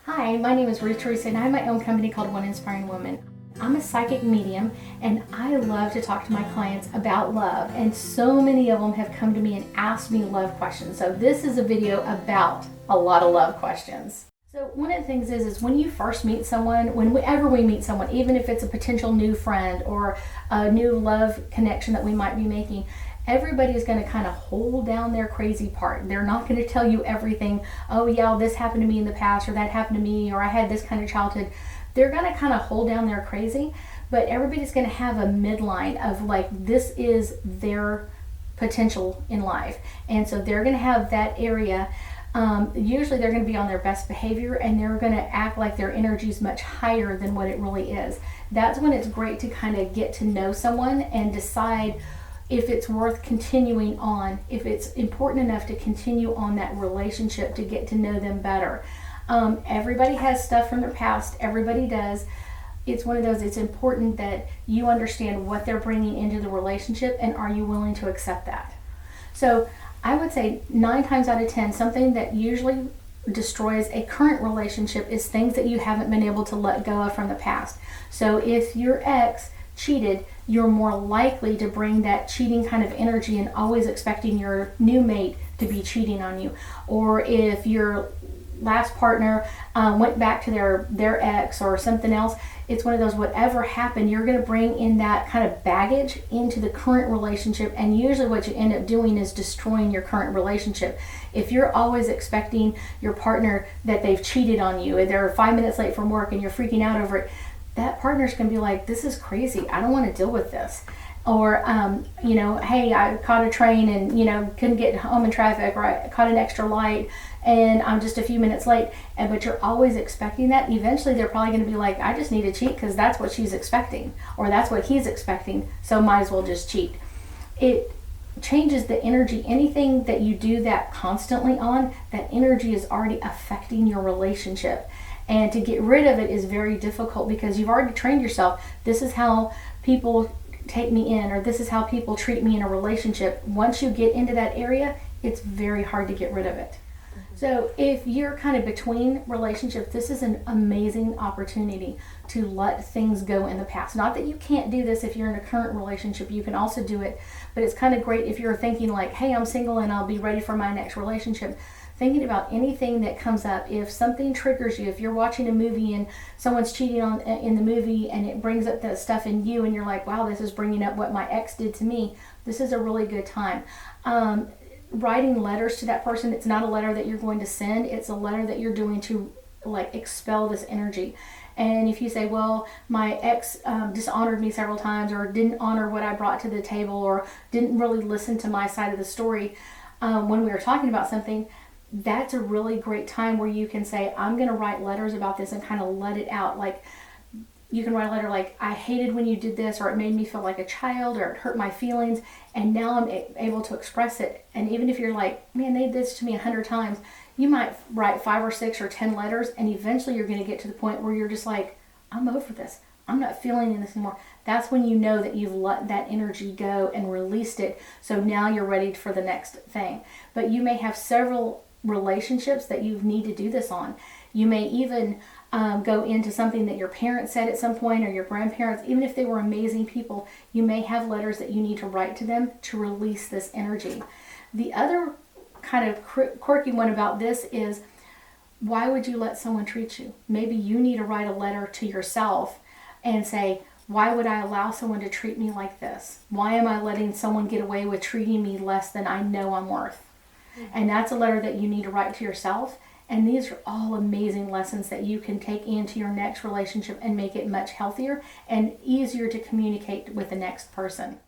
Hi, my name is Ruth Theresa and I have my own company called One Inspiring Woman. I'm a psychic medium and I love to talk to my clients about love, and so many of them have come to me and asked me love questions. So this is a video about a lot of love questions. So one of the things is when you first meet someone, whenever we meet someone, even if it's a potential new friend or a new love connection that we might be making, everybody is going to kind of hold down their crazy part. They're not going to tell you everything. Oh yeah, this happened to me in the past, or that happened to me, or I had this kind of childhood. They're going to kind of hold down their crazy, but everybody's going to have a midline of like, this is their potential in life. And so they're going to have that area. Usually they're going to be on their best behavior and they're going to act like their energy is much higher than what it really is. That's when it's great to kind of get to know someone and decide if it's worth continuing on, if it's important enough to continue on that relationship to get to know them better. Everybody has stuff from their past, everybody does. It's one of those, it's important that you understand what they're bringing into the relationship and are you willing to accept that. So I would say 9 times out of 10, something that usually destroys a current relationship is things that you haven't been able to let go of from the past. So if your ex cheated, you're more likely to bring that cheating kind of energy and always expecting your new mate to be cheating on you. Or if your last partner went back to their ex or something else, it's one of those, whatever happened, you're going to bring in that kind of baggage into the current relationship, and usually what you end up doing is destroying your current relationship. If you're always expecting your partner that they've cheated on you and they're 5 minutes late from work and you're freaking out over it, that partner's going to be like, this is crazy, I don't want to deal with this. Or hey, I caught a train and couldn't get home in traffic, or I caught an extra light and I'm just a few minutes late, but you're always expecting that. Eventually they're probably going to be like, I just need to cheat because that's what she's expecting, or that's what he's expecting, so might as well just cheat. It changes the energy. Anything that you do that constantly on, that energy is already affecting your relationship. And to get rid of it is very difficult because you've already trained yourself. This is how people take me in, or this is how people treat me in a relationship. Once you get into that area, it's very hard to get rid of it. So if you're kind of between relationships, this is an amazing opportunity to let things go in the past. Not that you can't do this if you're in a current relationship, you can also do it, but it's kind of great if you're thinking like, hey, I'm single and I'll be ready for my next relationship. Thinking about anything that comes up, if something triggers you, if you're watching a movie and someone's cheating on in the movie and it brings up that stuff in you and you're like, wow, this is bringing up what my ex did to me, this is a really good time. Writing letters to that person, it's not a letter that you're going to send, it's a letter that you're doing to like expel this energy. And if you say, well, my ex dishonored me several times, or didn't honor what I brought to the table, or didn't really listen to my side of the story when we were talking about something, that's a really great time where you can say, I'm going to write letters about this and kind of let it out. Like, you can write a letter like, I hated when you did this, or it made me feel like a child, or it hurt my feelings, and now I'm able to express it. And even if you're like, man, they did this to me 100 times, you might write 5 or 6 or 10 letters, and eventually you're going to get to the point where you're just like, I'm over this. I'm not feeling this anymore. That's when you know that you've let that energy go and released it. So now you're ready for the next thing. But you may have several relationships that you need to do this on. You may even go into something that your parents said at some point, or your grandparents, even if they were amazing people, you may have letters that you need to write to them to release this energy. The other kind of quirky one about this is, why would you let someone treat you? Maybe you need to write a letter to yourself and say, why would I allow someone to treat me like this? Why am I letting someone get away with treating me less than I know I'm worth? And that's a letter that you need to write to yourself. And these are all amazing lessons that you can take into your next relationship and make it much healthier and easier to communicate with the next person.